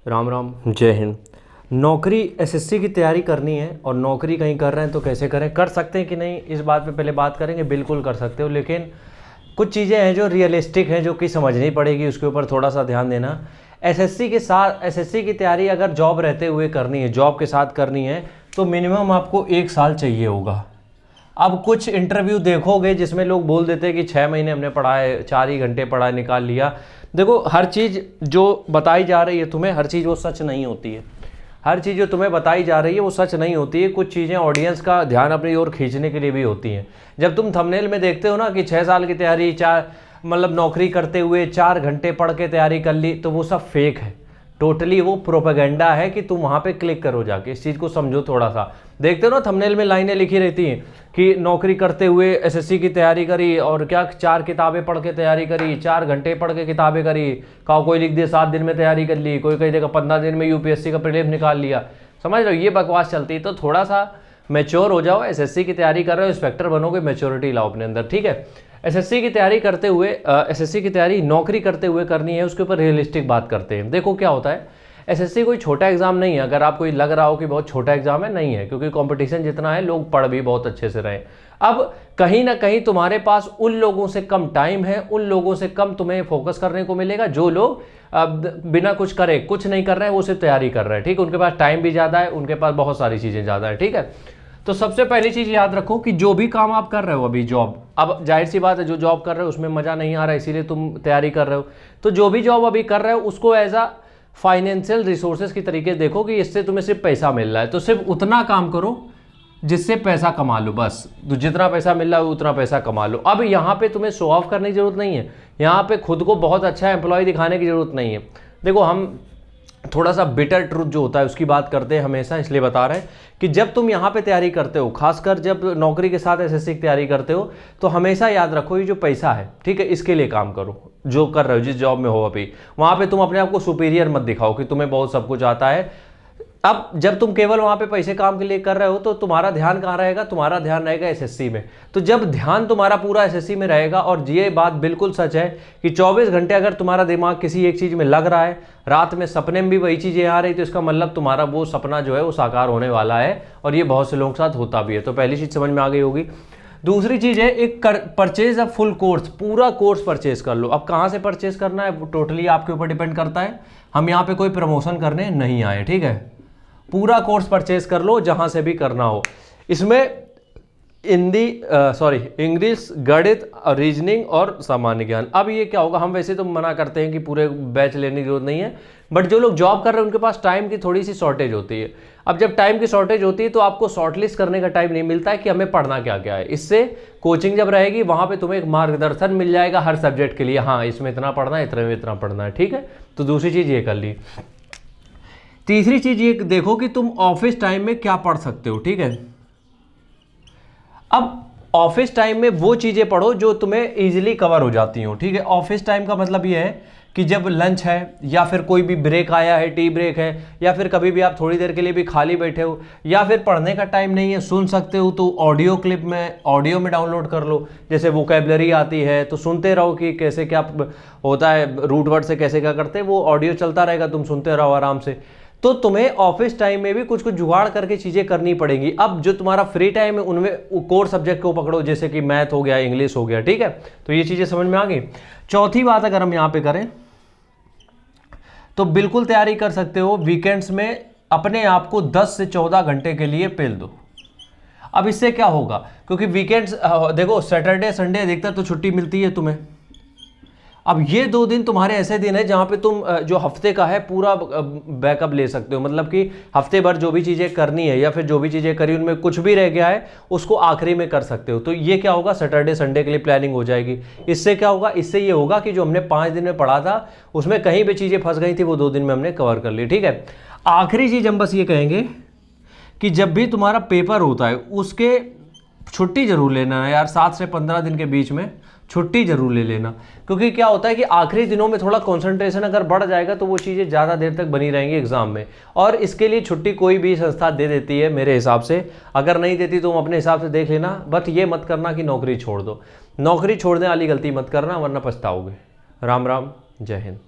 राम राम, जय हिंद। नौकरी एसएससी की तैयारी करनी है और नौकरी कहीं कर रहे हैं तो कैसे करें, कर सकते हैं कि नहीं, इस बात पे पहले बात करेंगे। बिल्कुल कर सकते हो, लेकिन कुछ चीज़ें हैं जो रियलिस्टिक हैं, जो कि समझनी पड़ेगी, उसके ऊपर थोड़ा सा ध्यान देना। एसएससी के साथ एसएससी की तैयारी अगर जॉब रहते हुए करनी है, जॉब के साथ करनी है, तो मिनिमम आपको 1 साल चाहिए होगा। अब कुछ इंटरव्यू देखोगे जिसमें लोग बोल देते हैं कि 6 महीने हमने पढ़ा है, 4 ही घंटे पढ़ा निकाल लिया। देखो, हर चीज़ जो बताई जा रही है तुम्हें, हर चीज़ वो सच नहीं होती है। हर चीज़ जो तुम्हें बताई जा रही है वो सच नहीं होती है। कुछ चीज़ें ऑडियंस का ध्यान अपनी ओर खींचने के लिए भी होती हैं। जब तुम थंबनेल में देखते हो ना कि 6 साल की तैयारी, 4 मतलब नौकरी करते हुए 4 घंटे पढ़ के तैयारी कर ली, तो वो सब फेक है। टोटली वो प्रोपेगेंडा है कि तुम वहाँ पे क्लिक करो जाके। इस चीज़ को समझो थोड़ा सा। देखते हो ना थंबनेल में लाइनें लिखी रहती हैं कि नौकरी करते हुए एसएससी की तैयारी करी और क्या 4 किताबें पढ़ के तैयारी करी, 4 घंटे पढ़ के किताबें करी। कोई लिख दिया 7 दिन में तैयारी कर ली, कोई कही देगा 15 दिन में यूपीएससी का प्रीलिम निकाल लिया। समझ रहे हो, ये बकवास चलती है। तो थोड़ा सा मैच्योर हो जाओ। एसएससी की तैयारी कर रहे हो, इंस्पेक्टर बनोगे, मैच्योरिटी लाओ अपने अंदर, ठीक है। एसएससी की तैयारी करते हुए, एसएससी की तैयारी नौकरी करते हुए करनी है, उसके ऊपर रियलिस्टिक बात करते हैं। देखो क्या होता है, एसएससी कोई छोटा एग्जाम नहीं है। अगर आपको लग रहा हो कि बहुत छोटा एग्जाम है, नहीं है, क्योंकि कंपटीशन जितना है लोग पढ़ भी बहुत अच्छे से रहे। अब कहीं ना कहीं तुम्हारे पास उन लोगों से कम टाइम है, उन लोगों से कम तुम्हें फोकस करने को मिलेगा जो लोग बिना कुछ करे, कुछ नहीं कर रहे हैं, वो सिर्फ तैयारी कर रहे हैं, ठीक है। उनके पास टाइम भी ज़्यादा है, उनके पास बहुत सारी चीज़ें ज़्यादा है, ठीक है। तो सबसे पहली चीज़ याद रखो कि जो भी काम आप कर रहे हो अभी, जॉब, अब जाहिर सी बात है जो जॉब कर रहे हो उसमें मज़ा नहीं आ रहा है, इसीलिए तुम तैयारी कर रहे हो। तो जो भी जॉब अभी कर रहे हो उसको एज अ फाइनेंशियल रिसोर्सेज की तरीके देखो कि इससे तुम्हें सिर्फ पैसा मिल रहा है, तो सिर्फ उतना काम करो जिससे पैसा कमा लो, बस। तो जितना पैसा मिल रहा है उतना पैसा कमा लो। अब यहाँ पे तुम्हें शो ऑफ करने की जरूरत नहीं है, यहाँ पे खुद को बहुत अच्छा एम्प्लॉय दिखाने की जरूरत नहीं है। देखो, हम थोड़ा सा बिटर ट्रूथ जो होता है उसकी बात करते हैं हमेशा, इसलिए बता रहे हैं कि जब तुम यहाँ पे तैयारी करते हो, खासकर जब नौकरी के साथ एसएससी की तैयारी करते हो, तो हमेशा याद रखो ये जो पैसा है, ठीक है, इसके लिए काम करो। जो कर रहे हो, जिस जॉब में हो अभी, वहाँ पे तुम अपने आप को सुपीरियर मत दिखाओ कि तुम्हें बहुत सब कुछ आता है। अब जब तुम केवल वहाँ पे पैसे काम के लिए कर रहे हो तो तुम्हारा ध्यान कहाँ रहेगा? तुम्हारा ध्यान रहेगा एसएससी में। तो जब ध्यान तुम्हारा पूरा एसएससी में रहेगा, और ये बात बिल्कुल सच है कि 24 घंटे अगर तुम्हारा दिमाग किसी एक चीज़ में लग रहा है, रात में सपने में भी वही चीज़ें आ रही, तो इसका मतलब तुम्हारा वो सपना जो है वो साकार होने वाला है, और ये बहुत से लोगों के साथ होता भी है। तो पहली चीज़ समझ में आ गई होगी। दूसरी चीज़ है, एक परचेज ऑफ फुल कोर्स, पूरा कोर्स परचेज कर लो। अब कहाँ से परचेज करना है वो टोटली आपके ऊपर डिपेंड करता है। हम यहाँ पे कोई प्रमोशन करने नहीं आए, ठीक है। पूरा कोर्स परचेज कर लो जहाँ से भी करना हो। इसमें इंग्लिश, गणित, रीजनिंग और सामान्य ज्ञान। अब ये क्या होगा, हम वैसे तो मना करते हैं कि पूरे बैच लेने की जरूरत नहीं है, बट जो लोग जॉब कर रहे हैं उनके पास टाइम की थोड़ी सी शॉर्टेज होती है। अब जब टाइम की शॉर्टेज होती है तो आपको शॉर्टलिस्ट करने का टाइम नहीं मिलता है कि हमें पढ़ना क्या क्या है। इससे कोचिंग जब रहेगी वहाँ पे तुम्हें एक मार्गदर्शन मिल जाएगा हर सब्जेक्ट के लिए, हाँ इसमें इतना पढ़ना है, इतने में इतना पढ़ना है, ठीक है। तो दूसरी चीज़ ये कर ली। तीसरी चीज़ ये देखो कि तुम ऑफिस टाइम में क्या पढ़ सकते हो, ठीक है। अब ऑफिस टाइम में वो चीज़ें पढ़ो जो तुम्हें इजीली कवर हो जाती हो, ठीक है। ऑफिस टाइम का मतलब ये है कि जब लंच है, या फिर कोई भी ब्रेक आया है, टी ब्रेक है, या फिर कभी भी आप थोड़ी देर के लिए भी खाली बैठे हो, या फिर पढ़ने का टाइम नहीं है, सुन सकते हो, तो ऑडियो क्लिप में, ऑडियो में डाउनलोड कर लो। जैसे वोकैबलरी आती है तो सुनते रहो कि कैसे क्या होता है, रूट वर्ड से कैसे क्या करते हैं, वो ऑडियो चलता रहेगा, तुम सुनते रहो आराम से। तो तुम्हें ऑफिस टाइम में भी कुछ कुछ जुगाड़ करके चीज़ें करनी पड़ेंगी। अब जो तुम्हारा फ्री टाइम है उनमें कोर सब्जेक्ट को पकड़ो, जैसे कि मैथ हो गया, इंग्लिश हो गया, ठीक है। तो ये चीज़ें समझ में आ गई। चौथी बात अगर हम यहाँ पे करें तो बिल्कुल तैयारी कर सकते हो, वीकेंड्स में अपने आप को 10 से 14 घंटे के लिए पेल दो। अब इससे क्या होगा, क्योंकि वीकेंड्स देखो, सैटरडे संडे अधिकतर तो छुट्टी मिलती है तुम्हें। अब ये 2 दिन तुम्हारे ऐसे दिन है जहाँ पे तुम जो हफ्ते का है पूरा बैकअप ले सकते हो। मतलब कि हफ्ते भर जो भी चीज़ें करनी है, या फिर जो भी चीज़ें करी उनमें कुछ भी रह गया है उसको आखिरी में कर सकते हो। तो ये क्या होगा, सैटरडे संडे के लिए प्लानिंग हो जाएगी। इससे क्या होगा, इससे ये होगा कि जो हमने 5 दिन में पढ़ा था उसमें कहीं भी चीज़ें फंस गई थी, वो 2 दिन में हमने कवर कर ली, ठीक है। आखिरी चीज़ हम बस ये कहेंगे कि जब भी तुम्हारा पेपर होता है उसके छुट्टी जरूर लेना है यार, 7 से 15 दिन के बीच में छुट्टी जरूर ले लेना। क्योंकि क्या होता है कि आखिरी दिनों में थोड़ा कंसंट्रेशन अगर बढ़ जाएगा तो वो चीज़ें ज़्यादा देर तक बनी रहेंगी एग्जाम में। और इसके लिए छुट्टी कोई भी संस्था दे देती है मेरे हिसाब से, अगर नहीं देती तो अपने हिसाब से देख लेना। बट ये मत करना कि नौकरी छोड़ दो, नौकरी छोड़ने वाली गलती मत करना वरना पछताओगे। राम राम, जय हिंद।